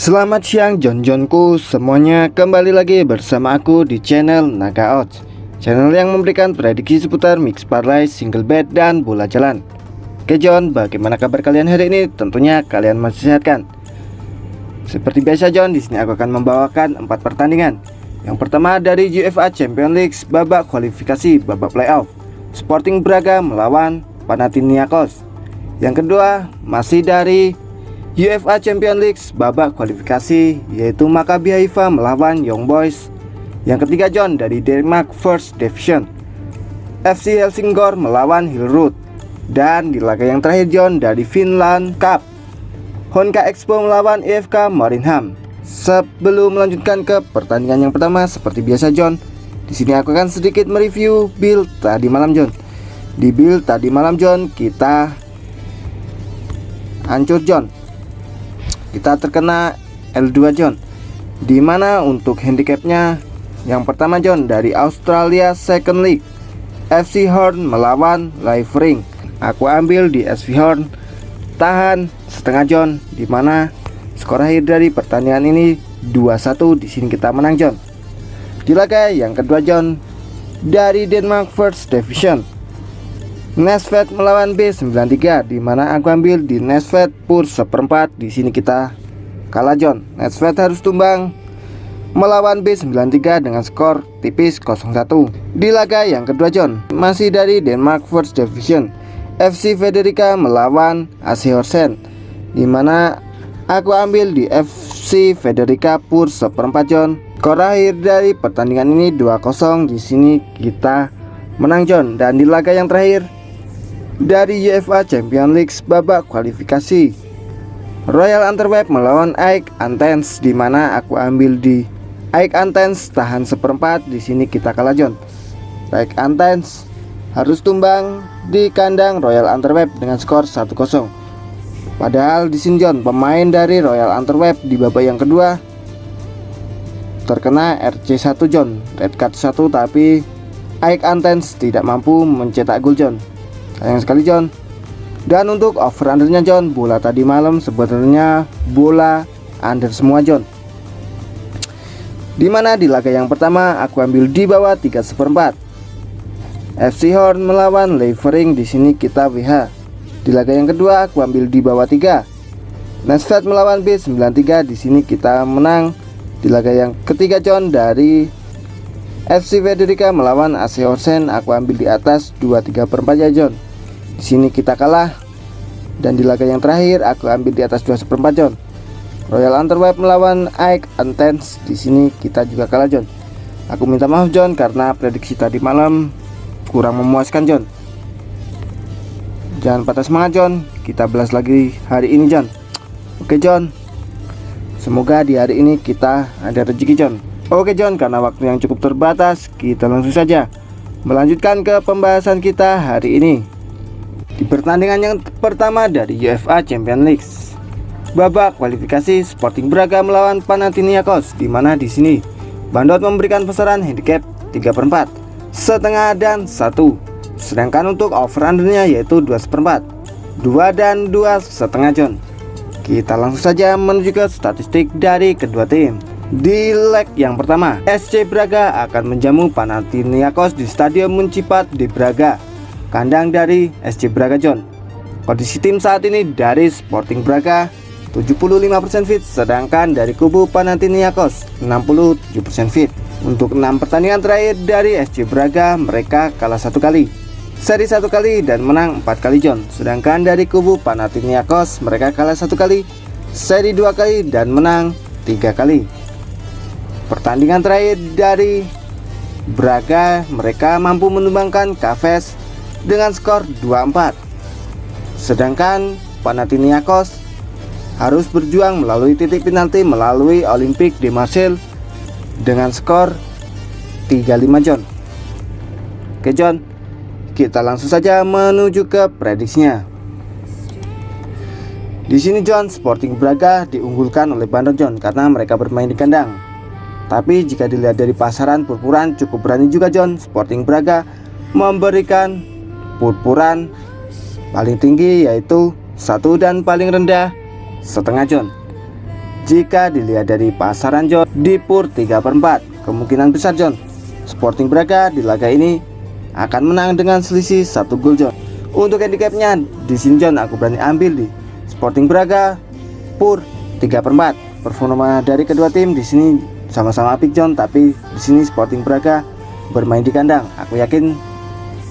Selamat siang Jon-Jonku semuanya, kembali lagi bersama aku di channel Naga Odds, channel yang memberikan prediksi seputar mix parlay, single bet, dan bola jalan. Oke Jon, bagaimana kabar kalian hari ini? Tentunya kalian masih sehat kan? Seperti biasa Jon, di sini aku akan membawakan 4 pertandingan. Yang pertama dari UEFA Champions League babak kualifikasi babak playoff, Sporting Braga melawan Panathinaikos. Yang kedua masih dari UEFA Champions League babak kualifikasi, yaitu Maccabi Haifa melawan Young Boys. Yang ketiga John, dari Denmark First Division, FC Helsingborg melawan Hillerød. Dan di laga yang terakhir John, dari Finland Cup, Honka Expo melawan IFK Mariehamn. Sebelum melanjutkan ke pertandingan yang pertama, seperti biasa John, di sini aku akan sedikit mereview build tadi malam John. Di build tadi malam John, kita hancur John. Kita terkena L2 John, dimana untuk handicapnya yang pertama John, dari Australia Second League, FC Horn melawan Livering. Aku ambil di SV Horn tahan setengah John, dimana skor akhir dari pertandingan ini 2-1. Di sini kita menang John. Di laga yang kedua John, dari Denmark First Division, Næstved melawan B93, di mana aku ambil di Næstved pur seperempat. Di sini kita kalah John. Næstved harus tumbang melawan B93 dengan skor tipis 0-1. Di laga yang kedua John, masih dari Denmark First Division, FC Frederica melawan AC Horsens, di mana aku ambil di FC Frederica pur seperempat John. Skor akhir dari pertandingan ini 2-0. Di sini kita menang John. Dan di laga yang terakhir dari UEFA Champions League babak kualifikasi, Royal Antwerp melawan AEK Athens, di mana aku ambil di AEK Athens tahan seperempat. Di sini kita kalah John. AEK Athens harus tumbang di kandang Royal Antwerp dengan skor 1-0. Padahal di sini John, pemain dari Royal Antwerp di babak yang kedua terkena RC1 John, red card 1, tapi AEK Athens tidak mampu mencetak gol John. Sayang sekali John. Dan untuk over undernya John, bola tadi malam sebenarnya bola under semua John, dimana di laga yang pertama aku ambil di bawah 3/4 FC Horn melawan Livering. Di sini kita WH. Di laga yang kedua aku ambil di bawah 3 Næstved melawan B93. Di sini kita menang. Di laga yang ketiga John, dari FC Frederica melawan AC Horsens, aku ambil di atas 2/3 ya John. Di sini kita kalah. Dan di laga yang terakhir aku ambil di atas 2/4 John, Royal Antwerp melawan AEK Athens. Di sini kita juga kalah John. Aku minta maaf John karena prediksi tadi malam kurang memuaskan John. Jangan patah semangat John, kita belas lagi hari ini John. Oke John, semoga di hari ini kita ada rezeki John. Oke John, karena waktu yang cukup terbatas, kita langsung saja melanjutkan ke pembahasan kita hari ini. Di pertandingan yang pertama dari UEFA Champions League babak kualifikasi, Sporting Braga melawan Panathinaikos, di mana di sini Bandot memberikan besaran handicap 3/4, setengah dan 1. Sedangkan untuk over undernya yaitu 2/4, 2 dan 2,5 John. Kita langsung saja menuju ke statistik dari kedua tim. Di leg yang pertama, SC Braga akan menjamu Panathinaikos di Stadion Muncipat di Braga, kandang dari SC Braga John. Kondisi tim saat ini dari Sporting Braga 75% fit, sedangkan dari kubu Panathinaikos 67% fit. Untuk 6 pertandingan terakhir dari SC Braga, mereka kalah 1 kali, seri 1 kali, dan menang 4 kali John. Sedangkan dari kubu Panathinaikos, mereka kalah 1 kali, seri 2 kali, dan menang 3 kali. Pertandingan terakhir dari Braga, mereka mampu menumbangkan Kafes dengan skor 2-4. Sedangkan Panathinaikos harus berjuang melalui titik penalti melalui Olympique de Marseille dengan skor 3-5 John. Oke John, kita langsung saja menuju ke prediksinya. Di sini John, Sporting Braga diunggulkan oleh Bandot John karena mereka bermain di kandang. Tapi jika dilihat dari pasaran purpuran, cukup berani juga John. Sporting Braga memberikan purpuran paling tinggi yaitu 1 dan paling rendah setengah John. Jika dilihat dari pasaran John, di PUR 3/4, kemungkinan besar John, Sporting Braga di laga ini akan menang dengan selisih 1 gol John. Untuk handicapnya di sini John, aku berani ambil di Sporting Braga PUR 3/4. Performa dari kedua tim di sini sama-sama apik John, tapi di sini Sporting Braga bermain di kandang. Aku yakin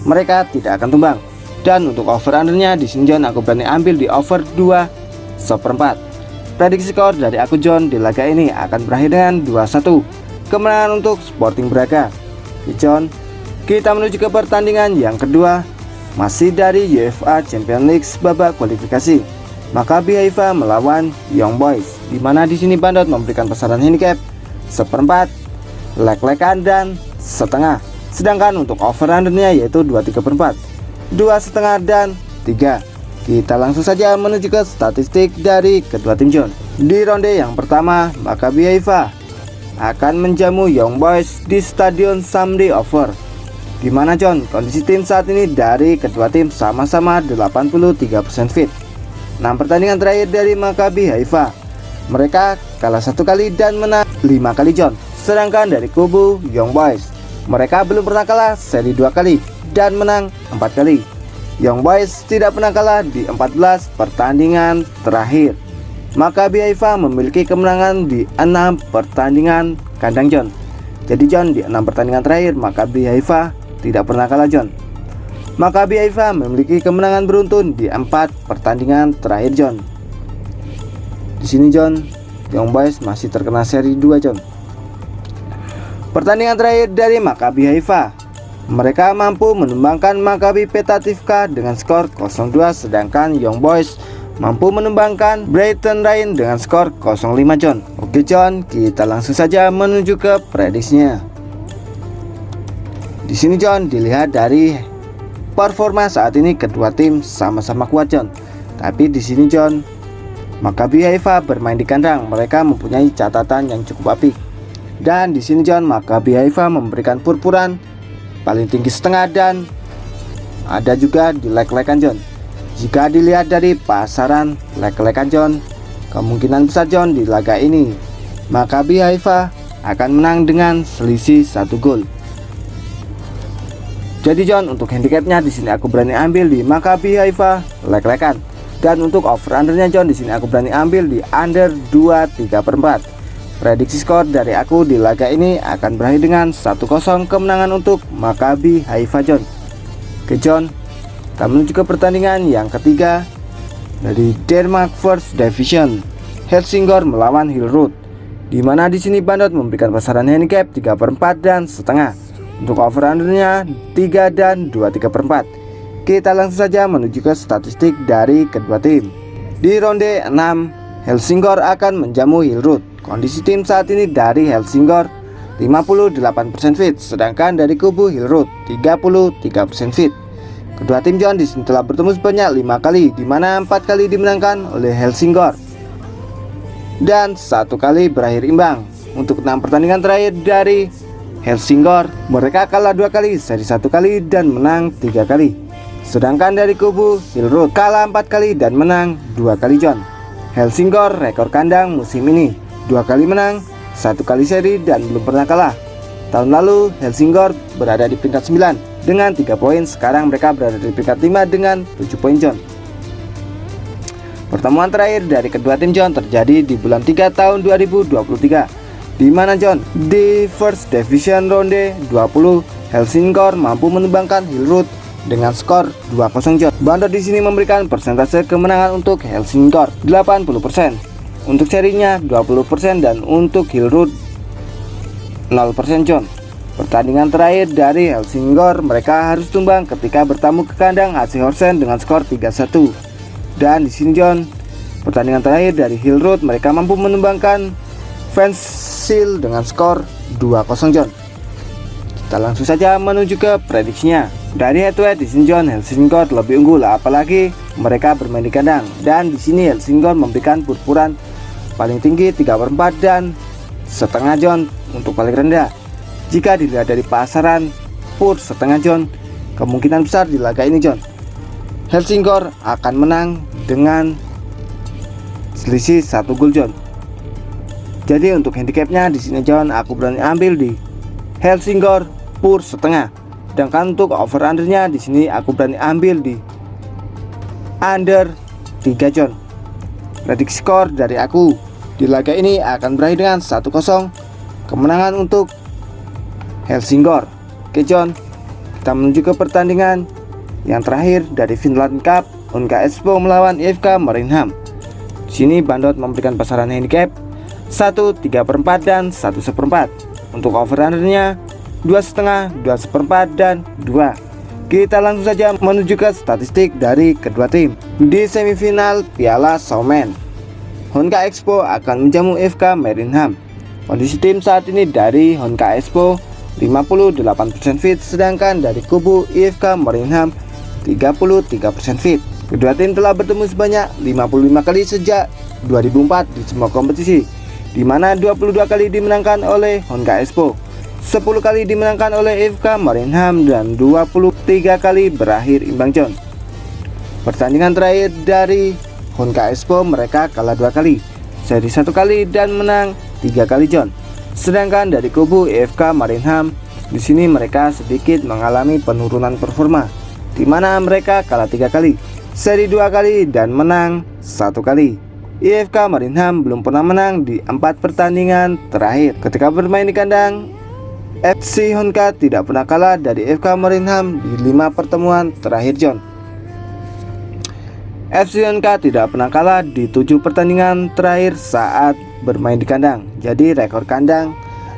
mereka tidak akan tumbang. Dan untuk over undernya di sini John, aku berani ambil di over 2/4. Prediksi skor dari aku John di laga ini akan berakhir dengan 2-1 kemenangan untuk Sporting Braga. John, kita menuju ke pertandingan yang kedua, masih dari UEFA Champions League babak kualifikasi. Maccabi Haifa melawan Young Boys, di mana di sini Bandot memberikan pasaran handicap 1/4, lek-lekan dan setengah. Sedangkan untuk over undernya yaitu 23/4, 2,5 dan 3. Kita langsung saja menuju ke statistik dari kedua tim John. Di ronde yang pertama, Maccabi Haifa akan menjamu Young Boys di Stadion Samri Over, di mana John, kondisi tim saat ini dari kedua tim sama-sama 83% fit. 6 pertandingan terakhir dari Maccabi Haifa, mereka kalah 1 kali dan menang 5 kali John. Sedangkan dari kubu Young Boys, mereka belum pernah kalah seri 2 kali dan menang 4 kali. Young Boys tidak pernah kalah di 14 pertandingan terakhir. Maccabi Haifa memiliki kemenangan di 6 pertandingan kandang John. Jadi John, di 6 pertandingan terakhir Maccabi Haifa tidak pernah kalah John. Maccabi Haifa memiliki kemenangan beruntun di 4 pertandingan terakhir John. Di sini John, Young Boys masih terkena seri 2 John. Pertandingan terakhir dari Maccabi Haifa, mereka mampu menumbangkan Maccabi Petah Tikva dengan skor 0-2, sedangkan Young Boys mampu menumbangkan Brighton Ryan dengan skor 0-5 John. Oke John, kita langsung saja menuju ke prediksinya. Di sini John, dilihat dari performa saat ini kedua tim sama-sama kuat John. Tapi di sini John, Maccabi Haifa bermain di kandang, mereka mempunyai catatan yang cukup apik. Dan di sini John, Maccabi Haifa memberikan purpuran paling tinggi setengah dan ada juga di lek-lekan John. Jika dilihat dari pasaran lek-lekan John, kemungkinan besar John di laga ini Maccabi Haifa akan menang dengan selisih 1 gol. Jadi John, untuk handicapnya di sini aku berani ambil di Maccabi Haifa lek-lekan. Dan untuk over undernya John, di sini aku berani ambil di under 2/3/4. Prediksi skor dari aku di laga ini akan berakhir dengan 1-0 kemenangan untuk Maccabi Haifa John. Oke John, kita menuju ke pertandingan yang ketiga dari Denmark First Division, Helsingør melawan Hillerød, di mana di sini Bandot memberikan pasaran handicap 3/4 dan setengah. Untuk over undernya 3 dan 2/3/4. Kita langsung saja menuju ke statistik dari kedua tim. Di ronde 6, Helsingør akan menjamu Hillerød. Kondisi tim saat ini dari Helsingør 58% fit, sedangkan dari kubu Hillerød 33% fit. Kedua tim John di sini telah bertemu sebanyak 5 kali, di mana 4 kali dimenangkan oleh Helsingør dan 1 kali berakhir imbang. Untuk 6 pertandingan terakhir dari Helsingør, mereka kalah 2 kali, seri 1 kali dan menang 3 kali. Sedangkan dari kubu Hillerød kalah 4 kali dan menang 2 kali John. Helsingør rekor kandang musim ini 2 kali menang, 1 kali seri dan belum pernah kalah. Tahun lalu Helsingør berada di peringkat 9 dengan 3 poin, sekarang mereka berada di peringkat 5 dengan 7 poin John. Pertemuan terakhir dari kedua tim John terjadi di bulan 3 tahun 2023, di mana John, di First Division ronde 20, Helsingør mampu menumbangkan Hillerød dengan skor 2-0 John. Bandot di sini memberikan persentase kemenangan untuk Helsingør 80%. Untuk serinya 20% dan untuk Hillerød 0% John. Pertandingan terakhir dari Helsingør, mereka harus tumbang ketika bertamu ke kandang AC Horsens dengan skor 3-1. Dan di sini John, pertandingan terakhir dari Hillerød, mereka mampu menumbangkan Fenshill dengan skor 2-0 John. Kita langsung saja menuju ke prediksinya. Dari head to head di sini John, Helsingør lebih unggul, apalagi mereka bermain di kandang. Dan di sini Helsingør memberikan purpuran paling tinggi 3/4 dan setengah John untuk paling rendah. Jika dilihat dari pasaran PUR setengah John, kemungkinan besar di laga ini John, Helsingør akan menang dengan selisih 1 gol John. Jadi untuk handicapnya di sini John, aku berani ambil di Helsingor pur setengah. Sedangkan untuk over undernya di sini aku berani ambil di under 3 John. Prediksi skor dari aku di laga ini akan berakhir dengan 1-0 kemenangan untuk Helsingor. Oke John, kita menuju ke pertandingan yang terakhir dari Finland Cup, Honka Espoo melawan IFK Mariehamn. Di sini Bandot memberikan pasaran handicap 1/3/4 dan 1/1. Untuk over undernya 2,5, 2/1, dan 2. Kita langsung saja menuju ke statistik dari kedua tim. Di semifinal Piala Showman, Honka Espoo akan menjamu IFK Mariehamn. Kondisi tim saat ini dari Honka Espoo 58% fit, sedangkan dari kubu IFK Mariehamn 33% fit. Kedua tim telah bertemu sebanyak 55 kali sejak 2004 di semua kompetisi, di mana 22 kali dimenangkan oleh Honka Espoo, 10 kali dimenangkan oleh IFK Mariehamn, dan 23 kali berakhir imbang John. Pertandingan terakhir dari Honka Espoo mereka kalah 2 kali, seri 1 kali dan menang 3 kali John. Sedangkan dari kubu IFK Mariehamn di sini mereka sedikit mengalami penurunan performa, di mana mereka kalah 3 kali, seri 2 kali dan menang 1 kali. IFK Mariehamn belum pernah menang di 4 pertandingan terakhir. Ketika bermain di kandang, FC Honka tidak pernah kalah dari IFK Mariehamn di 5 pertemuan terakhir John. FC Honka tidak pernah kalah di 7 pertandingan terakhir saat bermain di kandang. Jadi rekor kandang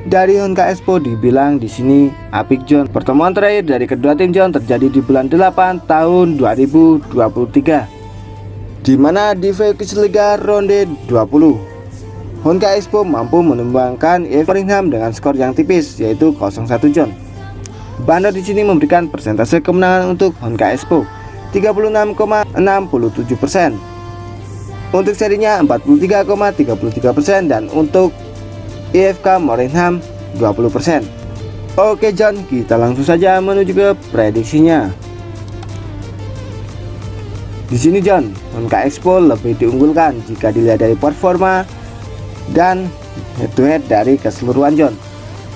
dari Honka Espoo dibilang di sini apik John. Pertemuan terakhir dari kedua tim John terjadi di bulan 8 tahun 2023, di mana di Vekis Liga ronde 20 Honka Espoo mampu menumbangkan IFK Mariehamn dengan skor yang tipis, yaitu 0-1 John. Bandot di sini memberikan persentase kemenangan untuk Honka Espoo 36,67%. Untuk serinya 43,33% dan untuk IFK Mariehamn 20%. Oke John, kita langsung saja menuju ke prediksinya. Di sini John, Honka Espoo lebih diunggulkan jika dilihat dari performa dan head to head dari keseluruhan John.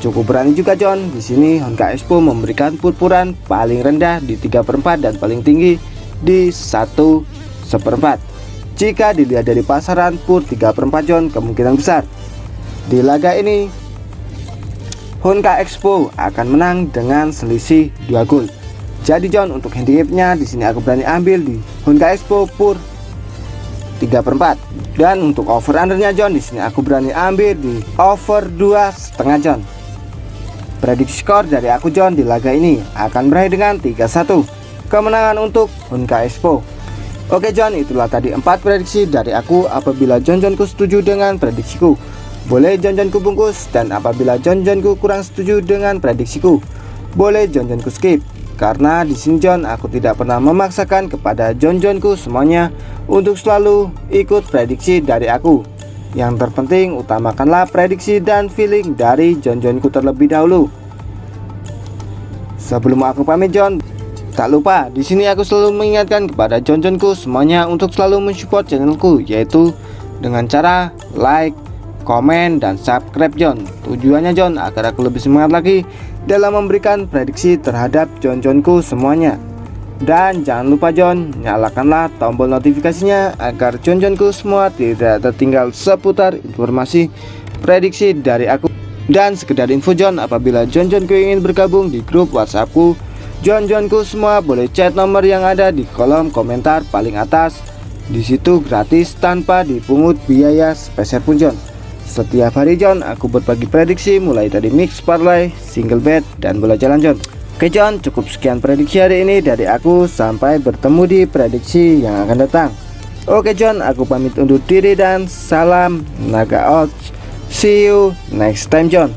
Cukup berani juga John. Di sini Honka Espoo memberikan purpuran paling rendah di 3/4 dan paling tinggi di 1/1. Jika dilihat dari pasaran pur 3/4 John, kemungkinan besar di laga ini Honka Espoo akan menang dengan selisih 2 gol. Jadi John, untuk handicapnya di sini aku berani ambil di Honka Espoo pur 3/4. Dan untuk over undernya John, di sini aku berani ambil di over 2,5 John. Prediksi skor dari aku John di laga ini akan berakhir dengan 3-1 kemenangan untuk Honka Espoo. Oke John, itulah tadi 4 prediksi dari aku. Apabila John-Johnku setuju dengan prediksiku, boleh John-Johnku bungkus, dan apabila John-Johnku kurang setuju dengan prediksiku, boleh John-Johnku skip. Karena di sini John, aku tidak pernah memaksakan kepada John-Johnku semuanya untuk selalu ikut prediksi dari aku. Yang terpenting utamakanlah prediksi dan feeling dari John-Johnku terlebih dahulu. Sebelum aku pamit John, tak lupa di sini aku selalu mengingatkan kepada John-Johnku semuanya untuk selalu mensupport channelku, yaitu dengan cara like, komen, dan subscribe John. Tujuannya John agar aku lebih semangat lagi dalam memberikan prediksi terhadap John-Johnku semuanya. Dan jangan lupa John, nyalakanlah tombol notifikasinya agar John-Johnku semua tidak tertinggal seputar informasi prediksi dari aku. Dan sekedar info John, apabila John-Johnku ingin bergabung di grup WhatsAppku, John-Johnku semua boleh chat nomor yang ada di kolom komentar paling atas. Di situ gratis tanpa dipungut biaya sepeser pun John. Setiap hari John, aku berbagi prediksi mulai dari mix parlay, single bet, dan bola jalan John. Oke John, cukup sekian prediksi hari ini dari aku. Sampai bertemu di prediksi yang akan datang. Oke John, aku pamit undur diri dan salam Naga Odds. See you next time John.